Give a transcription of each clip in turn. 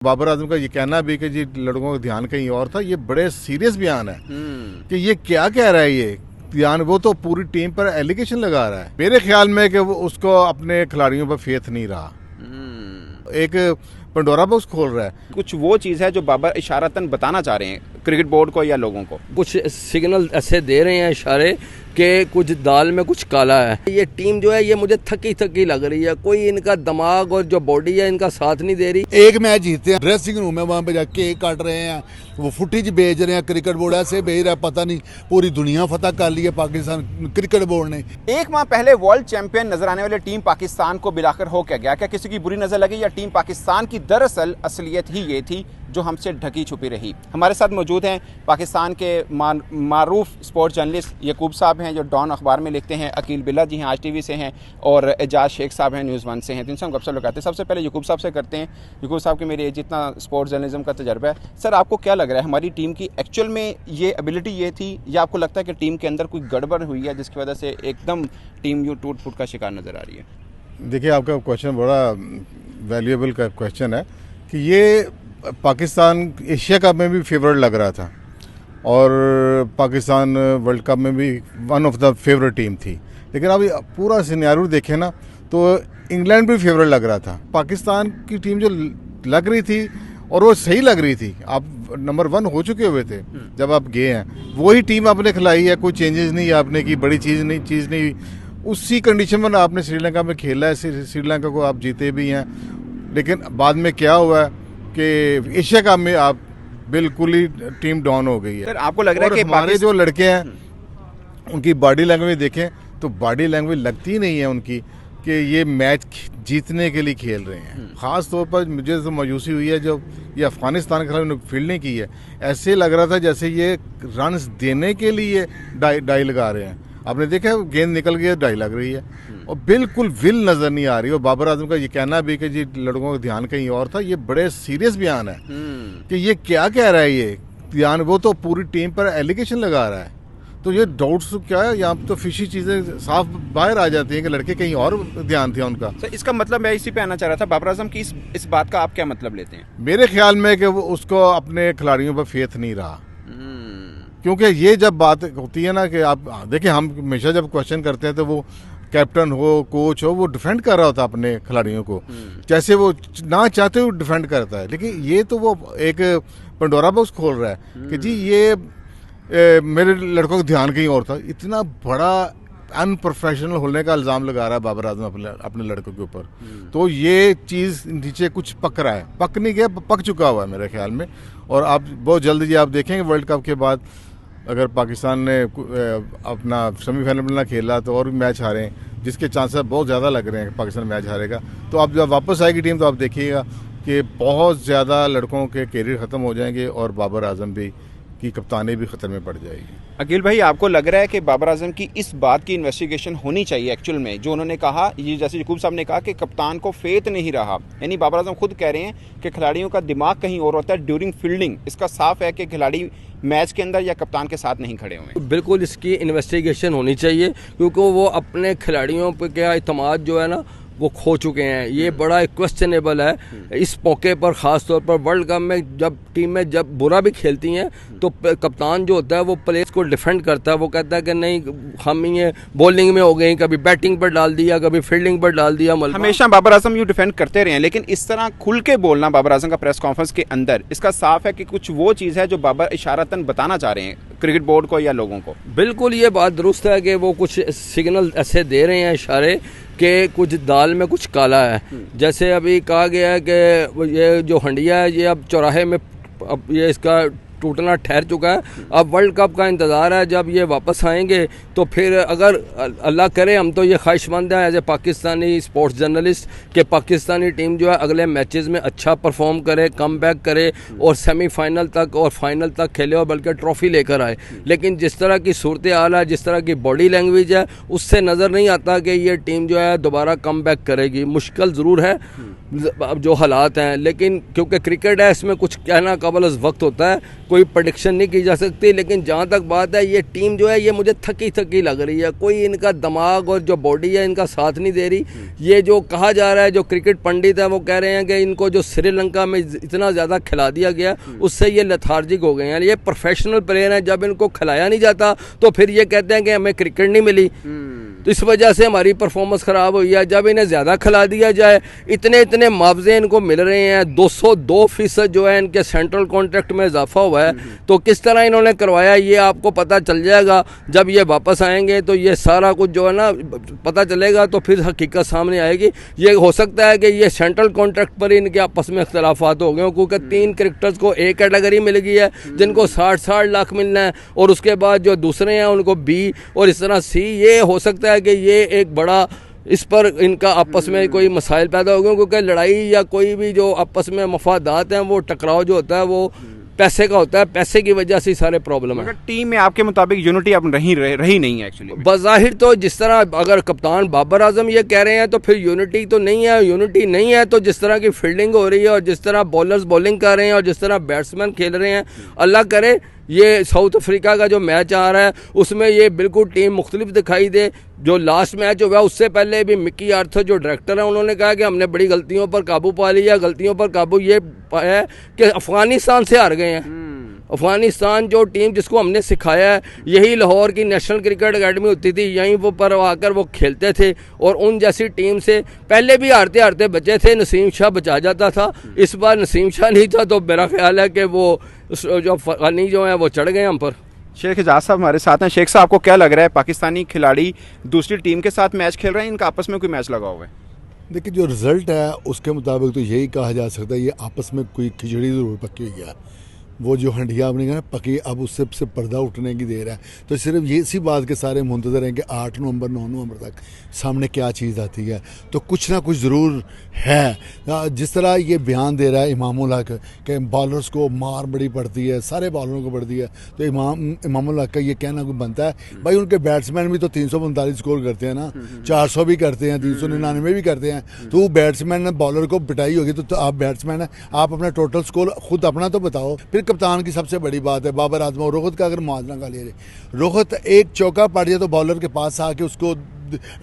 बाबर आजम का ये कहना भी कि जी लड़कों का ध्यान कहीं और था, ये बड़े सीरियस बयान है कि ये क्या कह रहा है। ये ध्यान वो तो पूरी टीम पर एलिगेशन लगा रहा है। मेरे ख्याल में कि वो उसको अपने खिलाड़ियों पर फेथ नहीं रहा, एक पंडोरा बॉक्स खोल रहा है। कुछ वो चीज़ है जो बाबर इशारतन बताना चाह रहे हैं क्रिकेट बोर्ड को या लोगों को, कुछ सिग्नल ऐसे दे रहे हैं इशारे कि कुछ दाल में कुछ काला है। ये टीम जो है ये मुझे थकी थकी लग रही है, कोई इनका दिमाग और जो बॉडी है इनका साथ नहीं दे रही। एक मैच जीते हैं, ड्रेसिंग रूम है वहाँ पे जाके केक काट रहे हैं, वो फुटेज भेज रहे हैं, क्रिकेट बोर्ड ऐसे भेज रहा है, पता नहीं पूरी दुनिया फतह कर ली है पाकिस्तान क्रिकेट बोर्ड ने। एक माह पहले वर्ल्ड चैंपियन नजर आने वाली टीम पाकिस्तान को बिलाकर हो क्या गया? क्या किसी की बुरी नजर लगी या टीम पाकिस्तान की दरअसल असलियत ही ये थी जो हमसे ढकी छुपी रही? हमारे साथ मौजूद हैं पाकिस्तान के मारूफ स्पोर्ट्स जर्नलिस्ट यकूब साहब हैं जो डॉन अखबार में लिखते हैं, अकील बिल्ला जी हैं आज टीवी से हैं, और एजाज शेख साहब हैं न्यूज़ वन से हैं। जिनसे हम गपशप लगाते हैं। सबसे पहले यकूब साहब से करते हैं। यकूब साहब के मेरे जितना स्पोर्ट्स जर्नलिज्म का तजर्बा है, सर आपको क्या लग रहा है हमारी टीम की एक्चुअल में ये एबिलिटी ये थी, या आपको लगता है कि टीम के अंदर कोई गड़बड़ हुई है जिसकी वजह से एकदम टीम यूँ टूट फूट का शिकार नज़र आ रही है? देखिए, आपका क्वेश्चन बड़ा वैल्यूएबल का क्वेश्चन है कि ये पाकिस्तान एशिया कप में भी फेवरेट लग रहा था और पाकिस्तान वर्ल्ड कप में भी one of the favourite team थी, लेकिन अभी पूरा सिनेरियो देखें ना तो इंग्लैंड भी फेवरेट लग रहा था। पाकिस्तान की टीम जो लग रही थी और वो सही लग रही थी, आप नंबर 1 हो चुके हुए थे जब आप गए हैं, वही टीम आपने खिलाई है, कोई चेंजेस नहीं आपने की, बड़ी चीज़ नहीं उसी कंडीशन में आपने श्रीलंका में खेला है, श्रीलंका को आप जीते भी हैं, लेकिन बाद में क्या हुआ है कि एशिया कप में आप बिल्कुल ही टीम डाउन हो गई है। सर आपको लग रहा है कि हमारे जो लड़के हैं उनकी बॉडी लैंग्वेज देखें तो बॉडी लैंग्वेज लगती नहीं है उनकी कि ये मैच जीतने के लिए खेल रहे हैं। ख़ास तौर पर मुझे तो मायूसी हुई है जब ये अफगानिस्तान के खिलाफ फील्डिंग की है, ऐसे लग रहा था जैसे ये रन्स देने के लिए डाई लगा रहे हैं। आपने देखा गेंद निकल गई, डाई लग रही है और बिल्कुल विल नज़र नहीं आ रही। और बाबर आजम का ये कहना भी कि जी लड़कों का ध्यान कहीं और था, ये बड़े सीरियस बयान है कि ये क्या कह रहा है। ये ध्यान वो तो पूरी टीम पर एलिगेशन लगा रहा है, तो ये डाउट्स क्या है, यहाँ तो फिशी चीज़ें साफ बाहर आ जाती हैं कि लड़के कहीं और ध्यान था उनका। सर इसका मतलब मैं इसी पे आना चाह रहा था, बाबर आजम की इस बात का आप क्या मतलब लेते हैं? मेरे ख्याल में कि वो उसको अपने खिलाड़ियों पर फेथ नहीं रहा, क्योंकि ये जब बात होती है ना कि आप देखिए, हम हमेशा जब क्वेश्चन करते हैं तो वो कैप्टन हो कोच हो वो डिफेंड कर रहा होता है अपने खिलाड़ियों को, जैसे वो ना चाहते हुए डिफेंड करता है। लेकिन ये तो वो एक पंडोरा बॉक्स खोल रहा है कि जी ये मेरे लड़कों का ध्यान कहीं और था। इतना बड़ा अनप्रोफेशनल होने का इल्ज़ाम लगा रहा है बाबर आजम अपने लड़कों के ऊपर, तो ये चीज़ नीचे कुछ पक रहा है, पक नहीं गया, पक चुका हुआ है मेरे ख्याल में। और आप बहुत जल्दी जी आप देखेंगे वर्ल्ड कप के बाद अगर पाकिस्तान ने अपना सेमीफाइनल में ना खेला तो और भी मैच हारे, जिसके चांसेस बहुत ज़्यादा लग रहे हैं पाकिस्तान मैच हारेगा। तो आप जब वापस आएगी टीम तो आप देखिएगा कि बहुत ज़्यादा लड़कों के कैरियर ख़त्म हो जाएंगे और बाबर आजम भी की कप्तानी भी खतरे में पड़ जाएगी। अकील भाई, आपको लग रहा है कि बाबर आजम की इस बात की इन्वेस्टिगेशन होनी चाहिए एक्चुअल में, जो उन्होंने कहा, ये जैसे यकूब साहब ने कहा कि कप्तान को फेथ नहीं रहा, यानी बाबर आजम खुद कह रहे हैं कि खिलाड़ियों का दिमाग कहीं और होता है ड्यूरिंग फील्डिंग। इसका साफ है कि खिलाड़ी मैच के अंदर या कप्तान के साथ नहीं खड़े हुए। बिल्कुल इसकी इन्वेस्टिगेशन होनी चाहिए, क्योंकि वो अपने खिलाड़ियों पर क्या इत्मीनाद जो है ना वो खो चुके हैं। ये बड़ा क्वेश्चनेबल है इस मौके पर, ख़ास तौर पर वर्ल्ड कप में जब टीमें जब बुरा भी खेलती हैं तो कप्तान जो होता है वो प्लेयर्स को डिफेंड करता है, वो कहता है कि नहीं हम ये बॉलिंग में हो गए, कभी बैटिंग पर डाल दिया, कभी फील्डिंग पर डाल दिया। हमेशा बाबर आजम यूँ डिफेंड करते रहे हैं, लेकिन इस तरह खुल के बोलना बाबर आजम का प्रेस कॉन्फ्रेंस के अंदर, इसका साफ है कि कुछ वो चीज़ है जो बाबर इशारतन बताना चाह रहे हैं क्रिकेट बोर्ड को या लोगों को। बिल्कुल ये बात दुरुस्त है कि वो कुछ सिग्नल ऐसे दे रहे हैं इशारे कि कुछ दाल में कुछ काला है। जैसे अभी कहा गया है कि ये जो हंडिया है ये अब चौराहे में, अब ये इसका टूटना ठहर चुका है। अब वर्ल्ड कप का इंतज़ार है, जब ये वापस आएंगे तो फिर अगर अल्लाह करे, हम तो ये ख्वाहिशमंद हैं as a Pakistani sports journalist कि पाकिस्तानी टीम जो है अगले मैचेस में अच्छा परफॉर्म करे, कम बैक करे और सेमीफाइनल तक और फाइनल तक खेले और बल्कि ट्रॉफी लेकर आए। लेकिन जिस तरह की सूरत हाल है, जिस तरह की बॉडी लैंग्वेज है, उससे नज़र नहीं आता कि ये टीम जो है दोबारा कम बैक करेगी। मुश्किल ज़रूर है, अब जो हालात हैं, लेकिन क्योंकि क्रिकेट है इसमें कुछ कहना काबिल वक्त होता है, कोई प्रेडिक्शन नहीं की जा सकती। लेकिन जहाँ तक बात है, ये टीम जो है ये मुझे थकी थकी लग रही है, कोई इनका दिमाग और जो बॉडी है इनका साथ नहीं दे रही। ये जो कहा जा रहा है, जो क्रिकेट पंडित है वो कह रहे हैं कि इनको जो श्रीलंका में इतना ज़्यादा खिला दिया गया उससे ये लेथार्जिक हो गए हैं। ये प्रोफेशनल प्लेयर हैं, जब इनको खिलाया नहीं जाता तो फिर ये कहते हैं कि हमें क्रिकेट नहीं मिली, तो इस वजह से हमारी परफॉर्मेंस ख़राब हुई है। जब इन्हें ज़्यादा खिला दिया जाए, इतने मुआवजे इनको मिल रहे हैं, 202% जो है इनके सेंट्रल कॉन्ट्रैक्ट में इजाफा हुआ है, तो किस तरह इन्होंने करवाया ये आपको पता चल जाएगा जब ये वापस आएंगे। तो ये सारा कुछ जो है ना पता चलेगा तो फिर हकीकत सामने आएगी। ये हो सकता है कि ये सेंट्रल कॉन्ट्रैक्ट पर इनके आपस में इख्तलाफात हो गए, क्योंकि 3 क्रिकेटर्स को A कैटेगरी मिल गई है जिनको 60 लाख मिलना है, और उसके बाद जो दूसरे हैं उनको B और इस तरह C। ये हो सकता है कि ये एक बड़ा इस पर इनका आपस में कोई मसाइल पैदा हो गए, क्योंकि लड़ाई या कोई भी जो आपस में मफादात हैं वो टकराव जो होता है वो पैसे का होता है, पैसे की वजह से सारे प्रॉब्लम है। टीम में आपके मुताबिक यूनिटी अब रही नहीं है एक्चुअली। बज़ाहिर तो जिस तरह अगर कप्तान बाबर आजम ये कह रहे हैं तो फिर यूनिटी तो नहीं है। यूनिटी नहीं है तो जिस तरह की फील्डिंग हो रही है और जिस तरह बॉलर्स बॉलिंग कर रहे हैं और जिस तरह बैट्समैन खेल रहे हैं, अल्लाह करे ये साउथ अफ्रीका का जो मैच आ रहा है उसमें ये बिल्कुल टीम मुख्तलिफ दिखाई दे। जो लास्ट मैच हुआ उससे पहले भी मिकी आर्थर जो डायरेक्टर है उन्होंने कहा कि हमने बड़ी गलतियों पर काबू पा लिया। गलतियों पर काबू ये पाया कि अफगानिस्तान से हार गए हैं। अफगानिस्तान जो टीम जिसको हमने सिखाया है, यही लाहौर की नेशनल क्रिकेट एकेडमी होती थी, यहीं वो पर आकर वो खेलते थे, और उन जैसी टीम से पहले भी हारते हारते बचे थे। नसीम शाह बचा जाता था, इस बार नसीम शाह नहीं था, तो मेरा ख्याल है कि वो जो अफगानी जो है वो चढ़ गए हम पर। शेख एजाज साहब हमारे साथ हैं। शेख साहब, आपको क्या लग रहा है, पाकिस्तानी खिलाड़ी दूसरी टीम के साथ मैच खेल रहे हैं, इनका आपस में कोई मैच लगा हुआ है? देखिए, जो रिज़ल्ट है उसके मुताबिक तो यही कहा जा सकता है ये आपस में कोई खिचड़ी ज़रूर पकी हुई है। वो जो हंडिया अपनी ना पकी, अब उससे से पर्दा उठने की देर है। तो सिर्फ ये इसी बात के सारे मुंतज़र हैं कि 8 नवंबर 9 नवंबर तक सामने क्या चीज़ आती है। तो कुछ ना कुछ ज़रूर है। जिस तरह ये बयान दे रहा है इमामुल हक कि बॉलर्स को मार बड़ी पड़ती है, सारे बॉलरों को पड़ती है, तो इमामुल हक का ये कहना कोई बनता है भाई उनके बैट्समैन भी तो 345 स्कोर करते हैं ना, 400 भी करते हैं, 399 भी करते हैं। तो वो बैट्समैन ने बॉलर को पिटाई होगी तो आप बैट्समैन है, आप अपना टोटल स्कोर खुद अपना तो बताओ। फिर कप्तान की सबसे बड़ी बात है बाबर आजम और रोहित का अगर मुआवजा का लिया जाए, रोहित एक चौका पड़ जाए तो बॉलर के पास आके उसको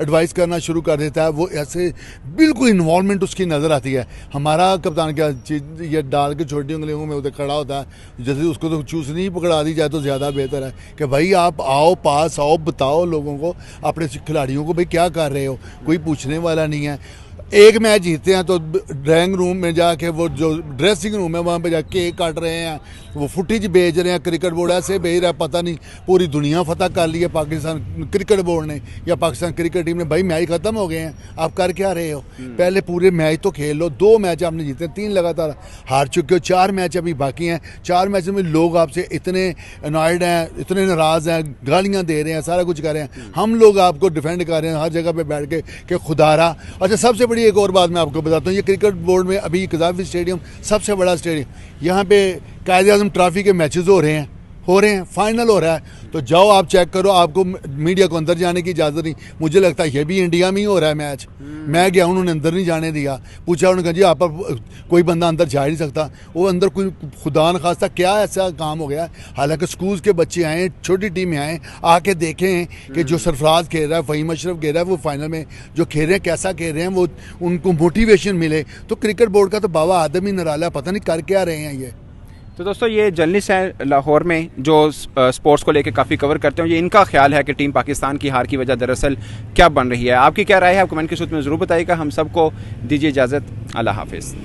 एडवाइस करना शुरू कर देता है। वो ऐसे बिल्कुल इन्वॉल्वमेंट उसकी नज़र आती है। हमारा कप्तान क्या चीज़ ये डाल के छोटी उंगलियों में उधर खड़ा होता है, जैसे उसको तो चूसनी ही पकड़ा दी जाए तो ज़्यादा बेहतर है कि भाई आप आओ, पास आओ, बताओ लोगों को, अपने खिलाड़ियों को भाई क्या कर रहे हो। कोई पूछने वाला नहीं है। एक मैच जीतते हैं तो ड्राइंग रूम में जाके वो जो ड्रेसिंग रूम है वहाँ पे जाके केक काट रहे हैं, वो फुटेज भेज रहे हैं, क्रिकेट बोर्ड ऐसे भेज रहा है, पता नहीं पूरी दुनिया फतह कर ली है पाकिस्तान क्रिकेट बोर्ड ने या पाकिस्तान क्रिकेट टीम ने। भाई मैच ख़त्म हो गए हैं, आप कर क्या रहे हो? पहले पूरे मैच तो खेल लो। 2 मैच आपने जीते, 3 लगातार हार चुके हो, 4 मैच अभी बाकी हैं। 4 मैच में लोग आपसे इतने अनॉयड हैं, इतने नाराज़ हैं, गालियाँ दे रहे हैं, सारा कुछ कर रहे हैं। हम लोग आपको डिफेंड कर रहे हैं हर जगह पर बैठ के कि खुदारा। अच्छा, सबसे एक और बात मैं आपको बताता हूँ, ये क्रिकेट बोर्ड में अभी कज़ाफ़ी स्टेडियम सबसे बड़ा स्टेडियम, यहाँ पे कायदे आज़म ट्रॉफी के मैचेस हो रहे हैं, फाइनल हो रहा है। तो जाओ आप चेक करो, आपको मीडिया को अंदर जाने की इजाज़त नहीं। मुझे लगता है ये भी इंडिया में ही हो रहा है मैच। मैं गया, उन्होंने अंदर नहीं जाने दिया। पूछा, उन्होंने कहा जी आप कोई बंदा अंदर जा ही नहीं सकता। वो अंदर कोई खुदा न खास्ता क्या ऐसा काम हो गया। हालांकि स्कूल के बच्चे आए, छोटी टीमें आए, आके देखें कि जो सरफराज खेल रहा है, फ़हीम अशरफ खेल रहा है, वो फाइनल में जो खेल रहे हैं कैसा खेल रहे हैं, वो उनको मोटिवेशन मिले। तो क्रिकेट बोर्ड का तो बाबा आदम ही निराला, पता नहीं कर क्या रहे हैं ये। तो दोस्तों, ये जर्नलिस्ट हैं लाहौर में जो स्पोर्ट्स को लेकर काफ़ी कवर करते हैं, ये इनका ख्याल है कि टीम पाकिस्तान की हार की वजह दरअसल क्या बन रही है। आपकी क्या राय है, आप कमेंट के सूत्र में ज़रूर बताइएगा। हम सबको दीजिए इजाज़त। अल्लाह हाफिज़।